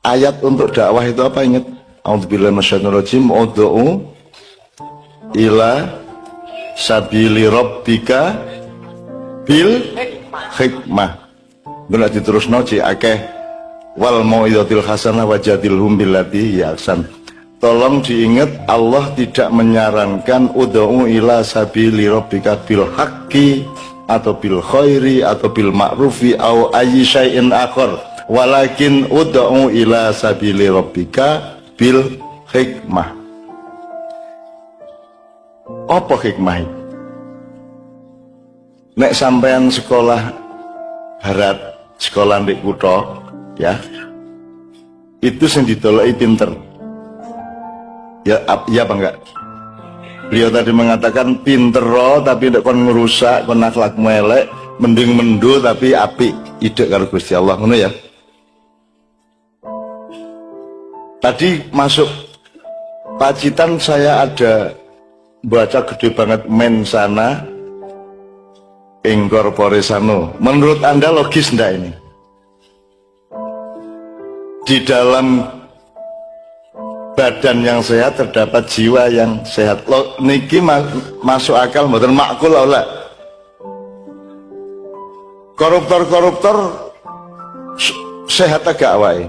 Ayat untuk dakwah itu apa, ingat? A'udzubillahi minasyaitonirrajim, ud'u ila sabili rabbika bil hikmah. Nek diterusno cek akeh wal mau'izatil hasanah wajadilhum billati ahsan. Tolong diingat, Allah tidak menyarankan ud'u ila sabili rabbika bil haqqi atau bil khairi atau bil ma'rufi au ayyi syai'in akhar, walakin ud'u ila sabili rabbika bil hikmah. Apa hikmah itu? Nek sampean sekolah barat, sekolah di kutha, ya, itu sing ditoloki pinter. Ya, ya apa enggak? Beliau tadi mengatakan pinter tapi tidak kon ngerusak, kon akhlakmu elek, mending mendo tapi apik, ide karo Gusti Allah, ngono ya. Tadi masuk Pacitan saya ada baca gede banget mensana incorpore sano. Menurut Anda logis enggak ini? Di dalam badan yang sehat terdapat jiwa yang sehat. Niki masuk akal mboten makul ora? Koruptor sehat agak wae.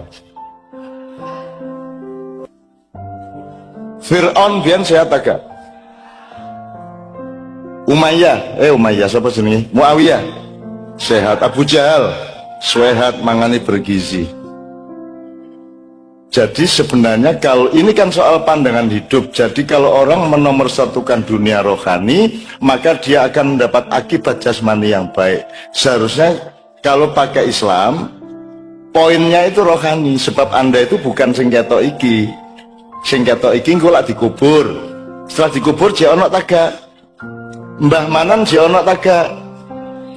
Fir'aun biyen sehat agak. Umayyah siapa jenenge? Muawiyah sehat. Abu Jahal sehat, mangani bergizi. Jadi sebenarnya kalau ini kan soal pandangan hidup. Jadi kalau orang menomorsatukan dunia rohani, maka dia akan mendapat akibat jasmani yang baik. Seharusnya kalau pakai Islam, poinnya itu rohani. Sebab Anda itu bukan sing ketok iki. Sing ketok iki engko lak dikubur. Setelah dikubur jek ana tagak. Mbah Manan jek ana tagak.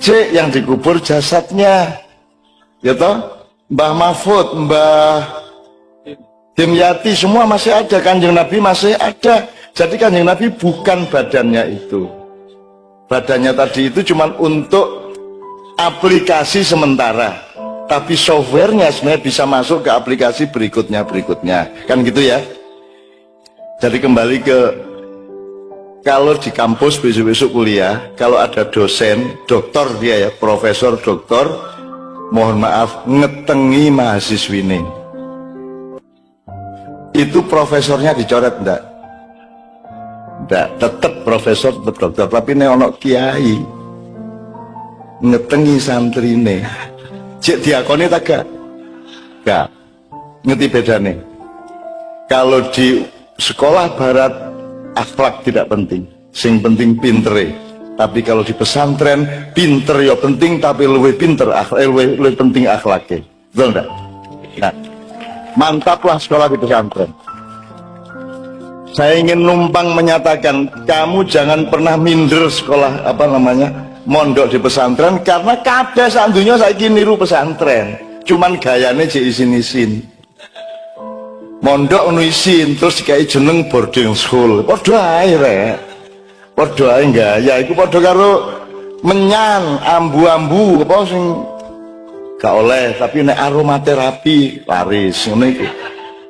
Cek yang dikubur jasadnya. Ya toh? Mbah Mahfud, Mbah Dimyati semua masih ada, Kanjeng Nabi masih ada. Jadi Kanjeng Nabi bukan badannya itu. Badannya tadi itu cuma untuk aplikasi sementara. Tapi softwarenya sebenarnya bisa masuk ke aplikasi berikutnya. Kan gitu ya. Jadi kembali ke, kalau di kampus besok-besok kuliah, kalau ada dosen, doktor dia ya, profesor, doktor, mohon maaf, ngetengi mahasiswine. Itu profesornya dicoret enggak? Enggak, tetap profesor, tetap dokter, tapi ini ono kiai ngetengi santrine. Cek diakoni tak gak? Gak. Ngerti bedane? Kalau di sekolah barat akhlak tidak penting, sing penting pintere. Tapi kalau di pesantren pinter ya penting, tapi lebih pinter lebih penting akhlaknya. Betul enggak? Nah, mantaplah sekolah di pesantren. Saya ingin numpang menyatakan, kamu jangan pernah minder sekolah mondok di pesantren, karena kabeh sak donya saiki niru pesantren. Cuman gayane jek isin-isin. Mondok ono isin terus dikai jeneng boarding school. Padha ae rek. Padha ae gaya iku padha karo menyan, ambu-ambu apa sing gak oleh, tapi nek aromaterapi laris ngono iku.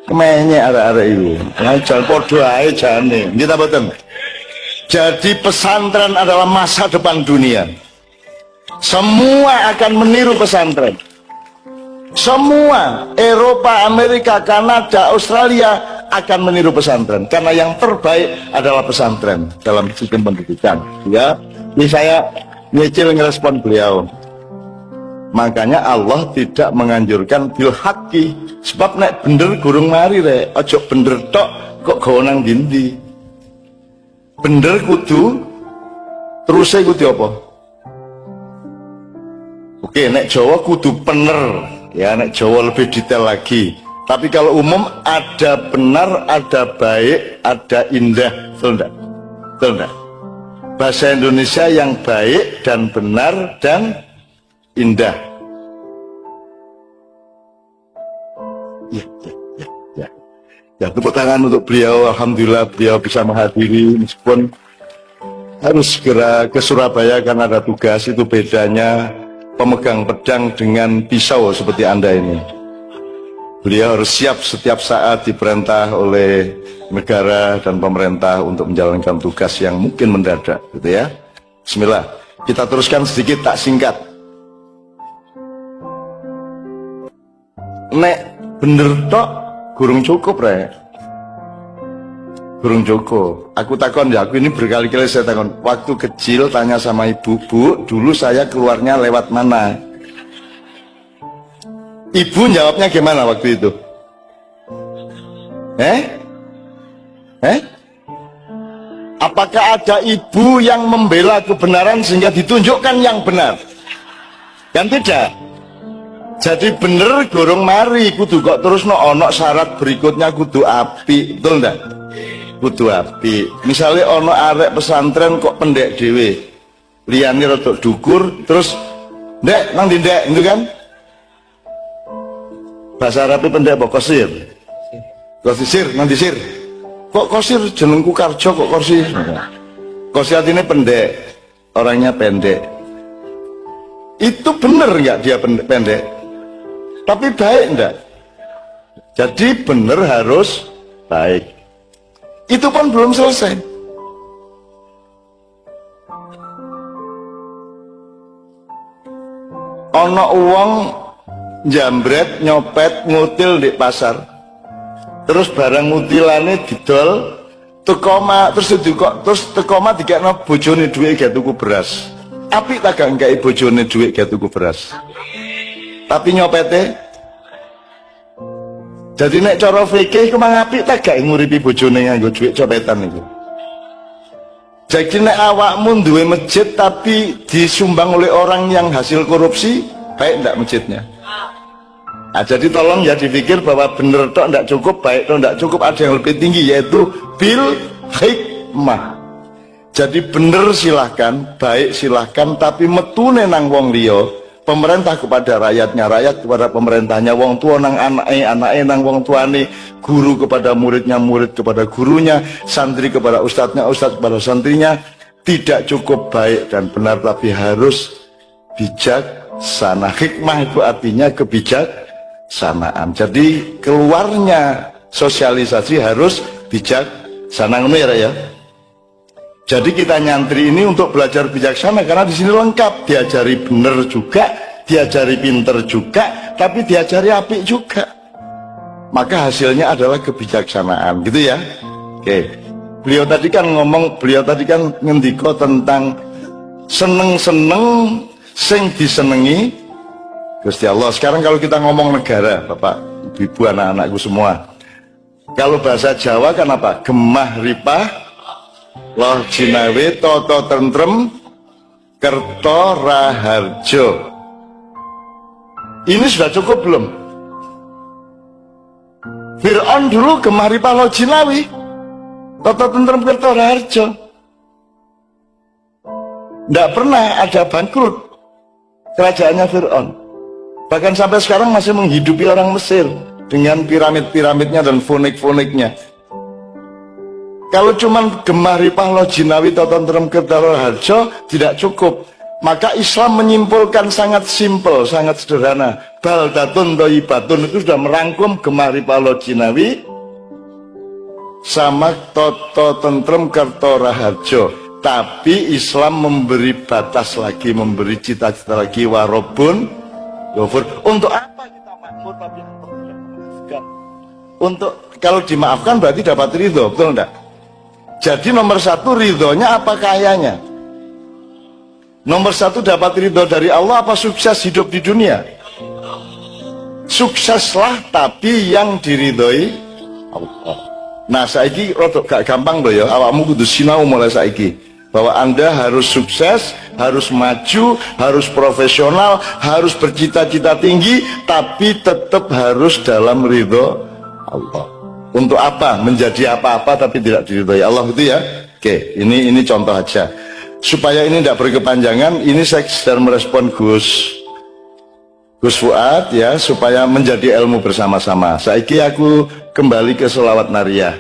Kemenyek arek-arek iku. Ngajar padha ae jane. Nggih ta mboten? Jadi pesantren adalah masa depan dunia. Semua akan meniru pesantren. Semua Eropa, Amerika, Kanada, Australia akan meniru pesantren, karena yang terbaik adalah pesantren dalam sistem pendidikan. Ya, ini saya nyicil ngerespon beliau. Makanya Allah tidak menganjurkan bil haqqi, sebab nek bener gurung mari rek, ojo bener tok kok gawe nang ndi. Bener kudu terus kudu apa? Oke, nek Jawa kudu bener. Ya, nek Jawa lebih detail lagi. Tapi kalau umum ada benar, ada baik, ada indah. Betul enggak? Betul enggak? Bahasa Indonesia yang baik dan benar dan indah. Ya, tepuk tangan untuk beliau. Alhamdulillah beliau bisa menghadiri, meskipun harus segera ke Surabaya karena ada tugas. Itu bedanya pemegang pedang dengan pisau seperti Anda ini. Beliau harus siap setiap saat diperintah oleh negara dan pemerintah untuk menjalankan tugas yang mungkin mendadak, gitu ya. Bismillah, kita teruskan sedikit, tak singkat. Nek bener tok gurung cukup rek, gurung cukup. Aku takon ya, aku ini berkali-kali saya takon. Waktu kecil tanya sama ibu, Bu, dulu saya keluarnya lewat mana? Ibu jawabnya gimana waktu itu? Apakah ada ibu yang membela kebenaran sehingga ditunjukkan yang benar? Kan tidak. Jadi bener gorong mari kudu kok terus no ono syarat berikutnya kudu api, betul enggak? Kudu api. Misalnya ono arek pesantren kok pendek dewe, liyane rodok dukur, terus ndek nang ndek itu kan? Bahasa Arabnya pendek apa kosir? Kosir, nanti sir. Kok kosir jenengku Karjo kok kosir? Kosir artinya pendek, orangnya pendek. Itu bener nggak dia pendek? Tapi baik enggak? Jadi bener harus baik. Itu pun belum selesai. Ono uang jambret nyopet ngutil di pasar, terus barang ngutilane didol tekoma, terus tekoma dikekno bojone duit gak tuku beras. Apik tak gak ngkai bojone duit gak tuku beras, tapi nyopete. Jadi nek cara fikih kemang apik tak gak nguripi bojone nganggo duit copetan itu. Jadi nek awakmu duwe masjid tapi disumbang oleh orang yang hasil korupsi, baik ndak masjidnya? Nah, jadi tolong ya dipikir bahwa bener tok ndak cukup, baik tok ndak cukup, ada yang lebih tinggi yaitu bil hikmah. Jadi bener silahkan, baik silahkan, tapi metune nang wong liya, pemerintah kepada rakyatnya, rakyat kepada pemerintahnya, wong tua nang anake nang wong tuane, guru kepada muridnya, murid kepada gurunya, santri kepada ustadznya, ustadz kepada santrinya. Tidak cukup baik dan benar, tapi harus bijaksana. Hikmah itu artinya kebijaksanaan. Jadi keluarnya sosialisasi harus bijaksana, ngono ya. Jadi kita nyantri ini untuk belajar bijaksana karena di sini lengkap, diajari bener juga, diajari pinter juga, tapi diajari apik juga. Maka hasilnya adalah kebijaksanaan, gitu ya. Oke. Beliau tadi kan ngendiko tentang seneng-seneng sing disenengi Gusti Allah. Sekarang kalau kita ngomong negara, Bapak, Ibu, anak-anakku semua, kalau bahasa Jawa kan apa? Gemah ripah, loh jinawe, toto tentrem, kerto raharjo. Ini sudah cukup belum? Fir'aun dulu gemah ripah, loh jinawi, toto tentrem, kerto raharjo. Tidak pernah ada bangkrut kerajaannya Fir'aun. Bahkan sampai sekarang masih menghidupi orang Mesir dengan piramid-piramidnya dan fonik-foniknya. Kalau cuman gemah ripah lo jinawi totontrem kedaro harjo tidak cukup. Maka Islam menyimpulkan sangat simpel, sangat sederhana. Baldatun toyibatun itu sudah merangkum gemah ripah lo jinawi sama toto tentrem kerto raharjo. Tapi Islam memberi batas lagi, memberi cita-cita lagi, warobun gofur. Untuk apa kita makmur tapi memaafkan? Untuk kalau dimaafkan berarti dapat ridho, betul enggak? Jadi nomor satu ridhonya apa kayanya? Nomor satu dapat ridho dari Allah apa sukses hidup di dunia? Sukseslah tapi yang diridhoi Allah. Nah saiki rodok gak gampang loh ya, awakmu kudu sinau mulai saiki bahwa Anda harus sukses, harus maju, harus profesional, harus bercita-cita tinggi, tapi tetap harus dalam ridho Allah. Untuk apa? Menjadi apa-apa tapi tidak diridhoi Allah, itu ya. Oke, ini contoh aja. Supaya ini tidak berkepanjangan, ini saya sedang merespon Gus Fuad ya, supaya menjadi ilmu bersama-sama. Saiki aku kembali ke sholawat nariyah.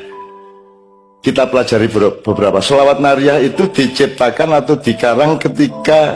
Kita pelajari beberapa. Sholawat nariyah itu diciptakan atau dikarang ketika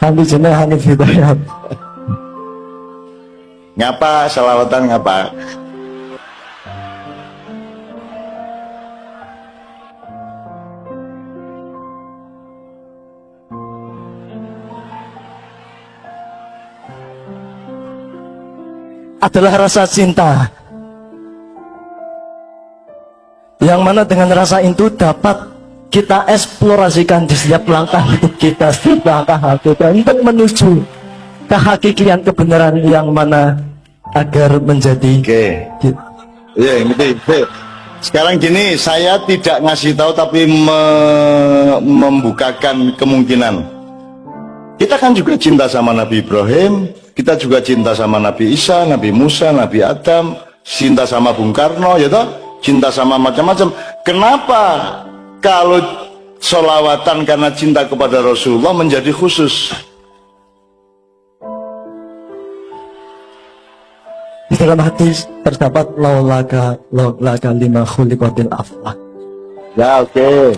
Hanif jeneng Hanif Hidayat. Ngapa selawatan ngapa? Adalah rasa cinta yang mana dengan rasa itu dapat kita eksplorasikan di setiap langkah hidup kita, setiap langkah kita untuk menuju kehakikian kebenaran yang mana agar menjadi Oke. Ya, ngerti. Sekarang gini, saya tidak ngasih tahu tapi membukakan kemungkinan. Kita kan juga cinta sama Nabi Ibrahim, kita juga cinta sama Nabi Isa, Nabi Musa, Nabi Adam, cinta sama Bung Karno, ya toh? Cinta sama macam-macam. Kenapa kalau sholawatan karena cinta kepada Rasulullah menjadi khusus? Di dalam hadis terdapat laulaka lima khuliqatil aflah. Ya, oke.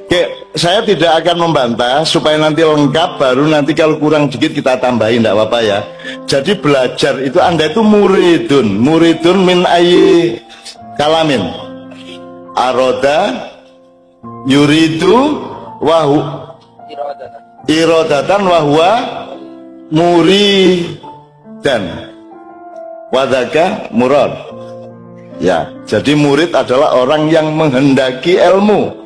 Oke, saya tidak akan membantah supaya nanti lengkap, baru nanti kalau kurang dikit kita tambahin, tidak apa-apa ya. Jadi belajar itu Anda itu muridun min ayyi kalamin. Aroda yuridu wahu irodatan wahwa muridan wadaka murad. Ya, jadi murid adalah orang yang menghendaki ilmu.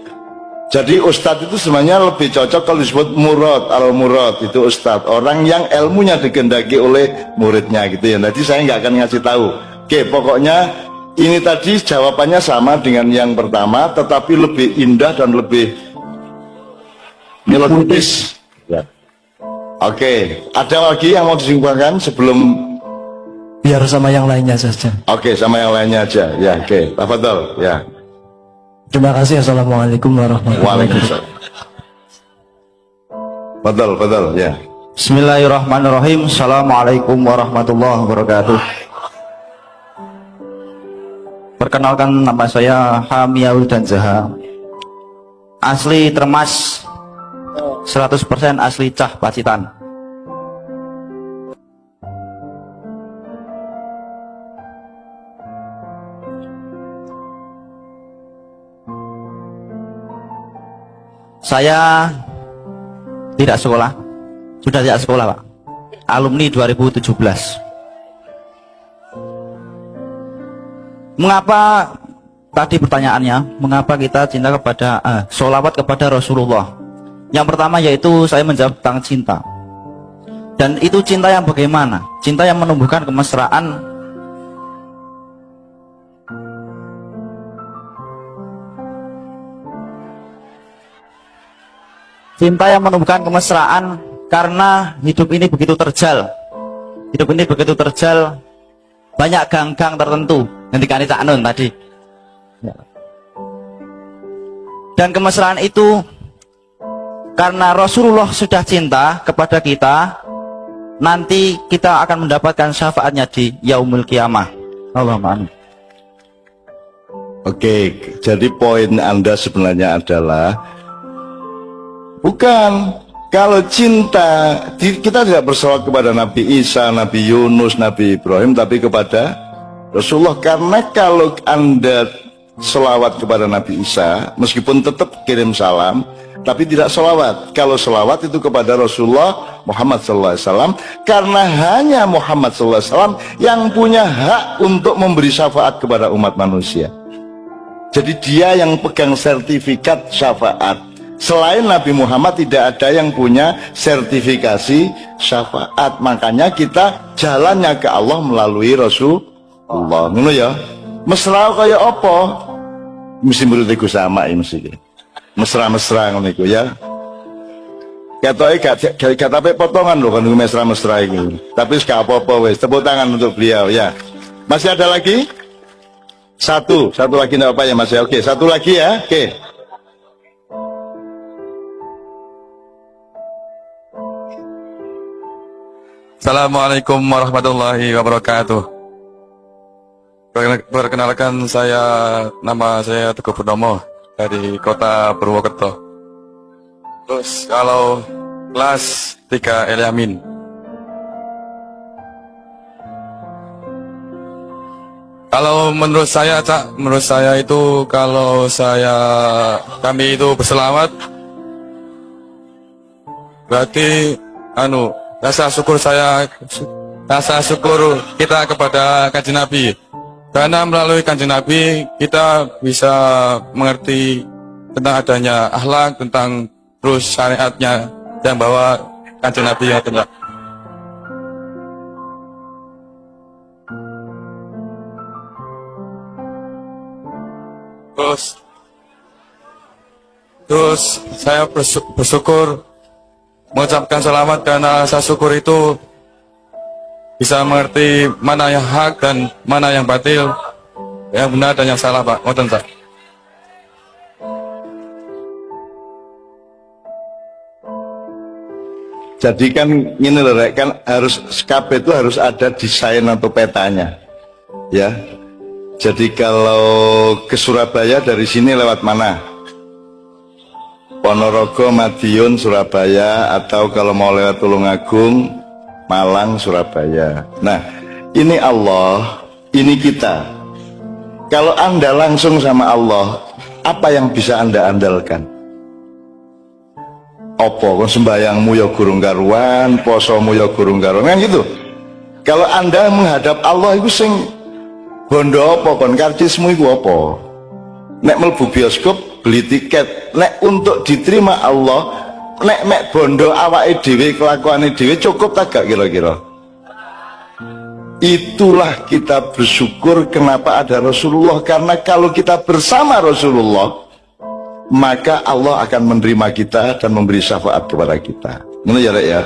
Jadi ustadz itu sebenarnya lebih cocok kalau disebut murad, al-murad itu ustadz, orang yang ilmunya dikehendaki oleh muridnya gitu ya. Nanti saya nggak akan ngasih tahu. Oke, pokoknya ini tadi jawabannya sama dengan yang pertama, tetapi lebih indah dan lebih melodis. Ya. Oke, ada lagi yang mau disimpulkan sebelum? Biar sama yang lainnya saja. Oke, sama yang lainnya aja. Ya, oke, tafadhol. Ya. Terima kasih. Assalamualaikum warahmatullahi wabarakatuh. Waalaikumsalam. Betul, ya. Bismillahirrahmanirrahim. Assalamualaikum warahmatullahi wabarakatuh. Perkenalkan, nama saya Hamiaul dan Zaha. Asli Termas, 100% asli Cah Pacitan. Saya tidak sekolah, sudah tidak sekolah Pak, alumni 2017. Mengapa, tadi pertanyaannya, mengapa kita cinta kepada, sholawat kepada Rasulullah? Yang pertama yaitu saya menjawab tentang cinta. Dan itu cinta yang bagaimana? Cinta yang menumbuhkan kemesraan. Cinta yang menumbuhkan kemesraan karena hidup ini begitu terjal. Hidup ini begitu terjal, banyak gang-gang tertentu. Nanti kan Cak Nun tadi. Dan kemesraan itu karena Rasulullah sudah cinta kepada kita, nanti kita akan mendapatkan syafaatnya di yaumul kiamah. Allahumma amin. Oke, jadi poin Anda sebenarnya adalah bukan kalau cinta kita tidak bersolawat kepada Nabi Isa, Nabi Yunus, Nabi Ibrahim, tapi kepada Rasulullah. Karena kalau Anda selawat kepada Nabi Isa, meskipun tetap kirim salam, tapi tidak selawat. Kalau selawat itu kepada Rasulullah Muhammad SAW, karena hanya Muhammad SAW yang punya hak untuk memberi syafaat kepada umat manusia. Jadi dia yang pegang sertifikat syafaat. Selain Nabi Muhammad tidak ada yang punya sertifikasi syafaat. Makanya kita jalannya ke Allah melalui Rasulullah. Ngono ya. Mesra kaya apa? Mesti menurutku sama ya mesti. Mesra-mesra ngono iku ya. Katoke gak tapi potongan loh kan mesra-mesra iku. Tapi gak apa-apa wis. Tepuk tangan untuk beliau ya. Masih ada lagi? Satu lagi enggak apa ya Mas ya. Oke, satu lagi ya. Oke. Assalamualaikum warahmatullahi wabarakatuh. Perkenalkan nama saya Teguh Purnomo dari kota Purwokerto. Terus kalau kelas 3 El Yamin. Kalau menurut saya, Cak, menurut saya itu kalau kami itu berselawat, berarti rasa syukur kita kepada Kanjeng Nabi. Karena melalui Kanjeng Nabi kita bisa mengerti tentang adanya akhlak, tentang terus syariatnya yang bawa Kanjeng Nabi yang tentang. Terus saya bersyukur mengucapkan selamat karena rasa syukur itu bisa mengerti mana yang hak dan mana yang batil, yang benar dan yang salah, Pak. Ngoten, Pak. Jadi kan ini loh, Rek, kan harus SKP itu harus ada desain atau petanya, ya. Jadi kalau ke Surabaya dari sini lewat mana? Ponorogo, Madiun, Surabaya, atau kalau mau lewat Tulungagung, Malang, Surabaya. Nah, ini Allah, ini kita. Kalau Anda langsung sama Allah, apa yang bisa Anda andalkan? Opo, sembayangmu ya gurung karuan, posomu ya gurung karuan, kan gitu. Kalau Anda menghadap Allah itu sing bondo apa, kon karcismu itu apa? Nek mlebu bioskop beli tiket, nek untuk diterima Allah, nek mek bondo awake dhewe kelakuane dhewe cukup tak gak kira-kira? Itulah kita bersyukur kenapa ada Rasulullah, karena kalau kita bersama Rasulullah maka Allah akan menerima kita dan memberi syafaat kepada kita. Ngono ya, Rek ya.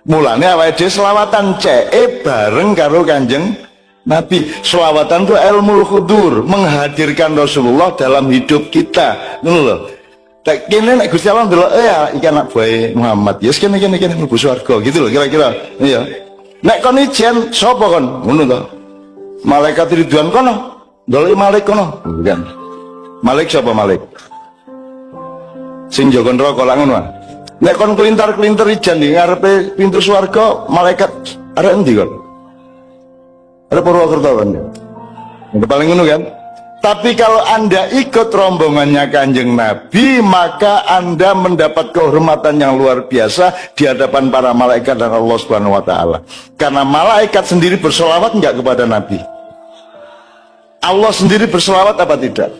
Mulane awake dhewe selawatan ceke bareng karo Kanjeng Nabi. Selawatan itu ilmu hudur, menghadirkan Rasulullah dalam hidup kita. Ngono lho. Tak kene nek Gusti Allah ndelok ya iki anak buah Muhammad. Ya kene mlebu swarga gitu loh kira-kira. Iya. Nek kon ijen sapa kon? Ngono to. Malaikat Ridwan kono. Ndelok Malik kono. Bukan. Malik sapa Malik? Sing jaga neraka lak ngono. Nek kon kelintar-kelintar ijen di ngarepe pintu swarga, malaikat arek endi kon? Ada Purwokerto kan ya? Yang paling ngono kan? Tapi kalau Anda ikut rombongannya Kanjeng Nabi, maka Anda mendapat kehormatan yang luar biasa di hadapan para malaikat dan Allah Subhanahu wa taala. Karena malaikat sendiri berselawat enggak kepada Nabi? Allah sendiri berselawat apa tidak?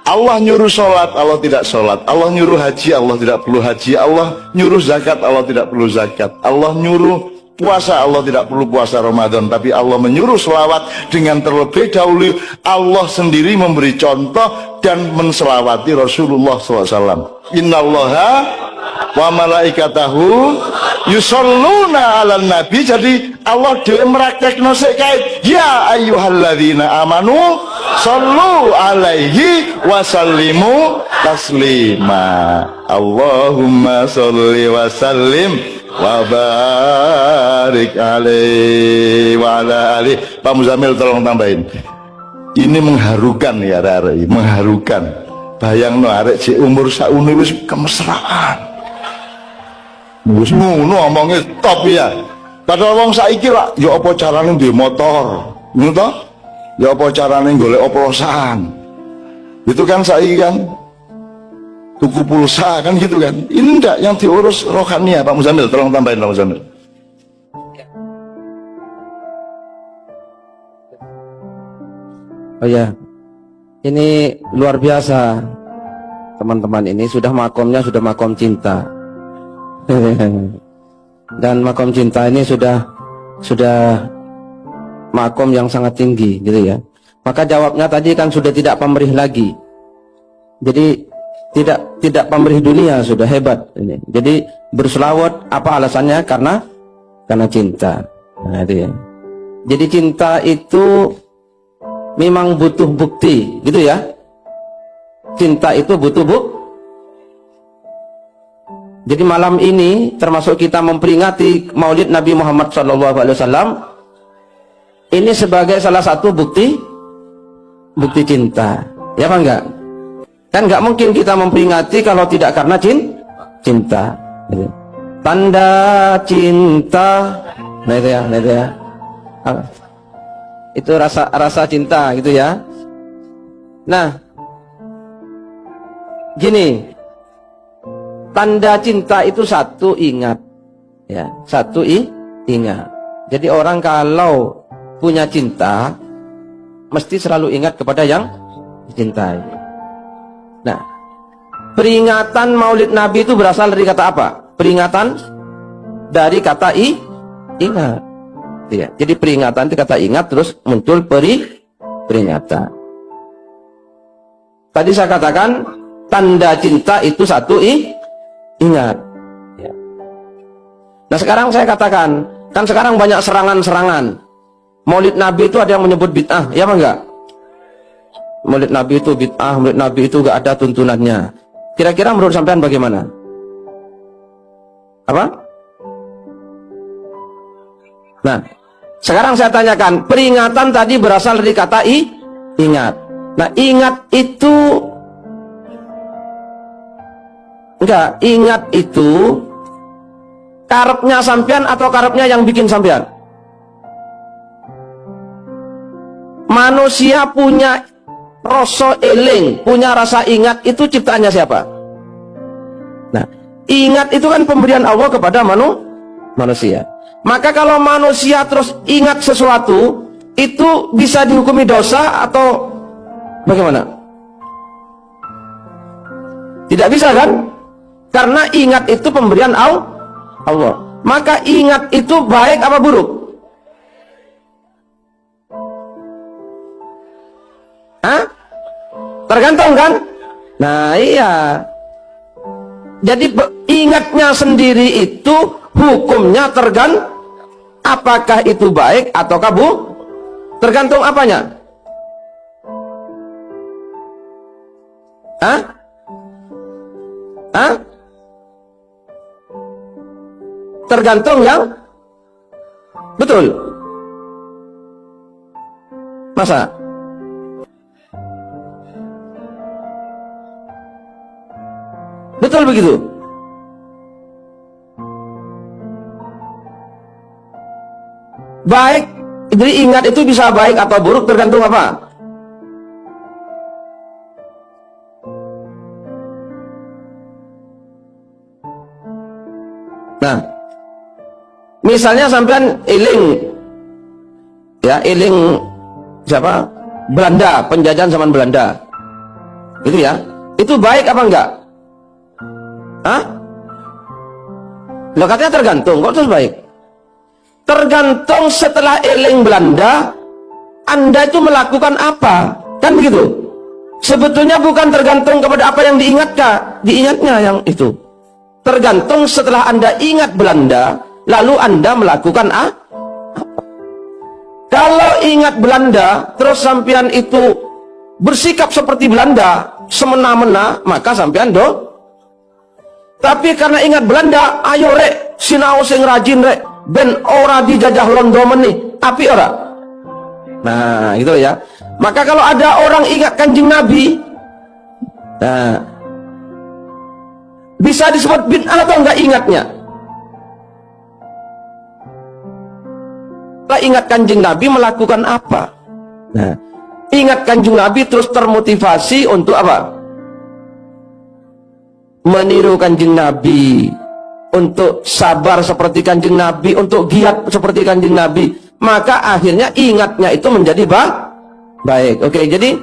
Allah nyuruh sholat, Allah tidak sholat. Allah nyuruh haji, Allah tidak perlu haji. Allah nyuruh zakat, Allah tidak perlu zakat. Allah nyuruh puasa, Allah tidak perlu puasa Ramadan, tapi Allah menyuruh selawat dengan terlebih dahulu Allah sendiri memberi contoh dan menselawati Rasulullah SAW. Innallaha wa malaikatahu yusholluna ala nabi. Jadi Allah dewe meraktekno sik kae, ya ayyuhalladzina amanu shollu alaihi wa sallimu taslima. Allahumma sholli wa sallim wa barik alaihi wa ala alihi. Pak Muzamil tolong tambahin. Ini mengharukan ya, arek, mengharukan. Bayangno arek si umur saune wis kemesraan. Wis ngono omonge top ya. Padahal wong saiki lah ya apa carane duwe motor, ngono to? Ya apa carane golek oplosan. Itu kan saiki kan tuku pulsa kan gitu kan. Ini enggak yang diurus rohania. Pak Muzamil tolong tambahin, Pak Muzamil. Oh ya, ini luar biasa teman-teman. Ini sudah makomnya sudah makom cinta. Dan makom cinta ini sudah makom yang sangat tinggi gitu ya. Maka jawabnya tadi kan sudah tidak pamrih lagi. Jadi tidak pamrih dunia, sudah hebat ini. Jadi berselawat apa alasannya? Karena cinta. Nah, itu ya. Jadi cinta itu memang butuh bukti, gitu ya. Cinta itu butuh bukti. Jadi malam ini termasuk kita memperingati Maulid Nabi Muhammad SAW. Ini sebagai salah satu bukti cinta. Ya apa enggak? Kan enggak mungkin kita memperingati kalau tidak karena cinta. Gitu. Tanda cinta. Nah itu ya, nah itu ya. Itu rasa cinta gitu ya. Nah, gini, tanda cinta itu satu, ingat ya, satu ingat. Jadi orang kalau punya cinta mesti selalu ingat kepada yang dicintai. Nah, peringatan Maulid Nabi itu berasal dari kata apa? Peringatan dari kata ingat. Ya, jadi peringatan itu kata ingat, terus muncul peringatan. Tadi saya katakan tanda cinta itu satu ingat. Ya. Nah sekarang saya katakan, kan sekarang banyak serangan-serangan. Maulid Nabi itu ada yang menyebut bid'ah, ya apa enggak? Maulid Nabi itu bid'ah, Maulid Nabi itu enggak ada tuntunannya. Kira-kira menurut sampean bagaimana? Apa? Nah, sekarang saya tanyakan, peringatan tadi berasal dari kata ingat. Nah, ingat itu enggak, ingat itu karepnya sampean atau karepnya yang bikin sampean? Manusia punya rasa eling, punya rasa ingat, itu ciptaannya siapa? Nah, ingat itu kan pemberian Allah kepada manusia. Maka kalau manusia terus ingat sesuatu, itu bisa dihukumi dosa atau bagaimana? Tidak bisa kan? Karena ingat itu pemberian Allah. Maka ingat itu baik apa buruk? Hah? Tergantung kan? Nah iya. Jadi ingatnya sendiri itu hukumnya apakah itu baik atau buruk? Tergantung apanya? Hah? Hah? Tergantung yang betul. Masa? Betul begitu? Baik, jadi ingat itu bisa baik atau buruk tergantung apa? Nah, misalnya sampean eling, ya eling siapa? Belanda, penjajahan zaman Belanda, gitu ya. Itu baik apa enggak? Hah? Loh katanya tergantung, kok terus baik? Tergantung setelah eling Belanda, Anda itu melakukan apa? Kan begitu. Sebetulnya bukan tergantung kepada apa yang diingatnya yang itu. Tergantung setelah Anda ingat Belanda, lalu Anda melakukan apa? Kalau ingat Belanda, terus sampean itu bersikap seperti Belanda, semena-mena, maka sampean Tapi karena ingat Belanda, ayo rek, sinau sing rajin rek, ben ora dijajah londo meneh, api ora. Nah, gitu ya. Maka kalau ada orang ingat Kanjeng Nabi, nah, bisa disebut bid'ah atau enggak ingatnya? Lah ingat Kanjeng Nabi melakukan apa? Nah, ingat Kanjeng Nabi terus termotivasi untuk apa? Meniru Kanjeng Nabi, untuk sabar seperti Kanjeng Nabi, untuk giat seperti Kanjeng Nabi, maka akhirnya ingatnya itu menjadi baik. Oke, jadi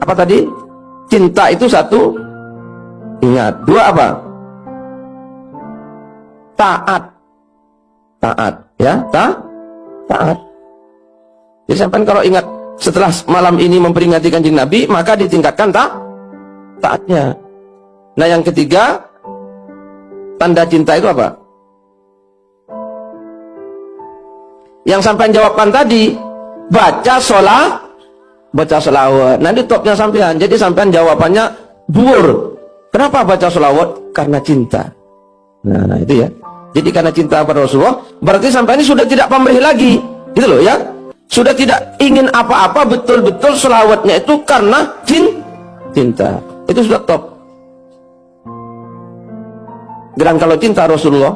apa tadi? Cinta itu satu, ingat. Dua apa? Taat, ya, taat. Jadi sampai kalau ingat setelah malam ini memperingati Kanjeng Nabi, maka ditingkatkan taatnya. Nah yang ketiga, tanda cinta itu apa? Yang sampean jawabkan tadi, baca sholawat. Nanti topnya sampean. Jadi sampean jawabannya dhuwur. Kenapa baca sholawat? Karena cinta. Nah itu ya. Jadi karena cinta pada Rasulullah, berarti sampean ini sudah tidak pamrih lagi, gitu loh ya. Sudah tidak ingin apa-apa, betul-betul sholawatnya itu karena cinta. Itu sudah top. Dan kalau cinta Rasulullah,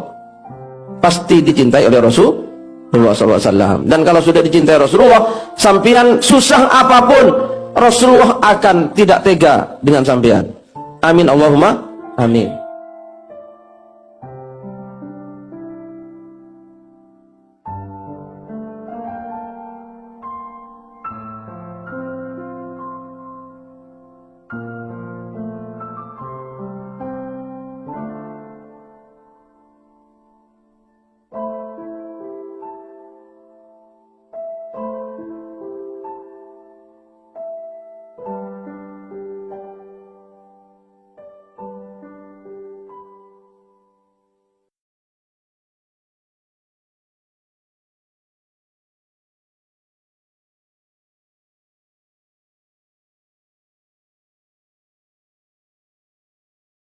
pasti dicintai oleh Rasulullah SAW. Dan kalau sudah dicintai Rasulullah, sampean susah apapun, Rasulullah akan tidak tega dengan sampean. Amin Allahumma amin.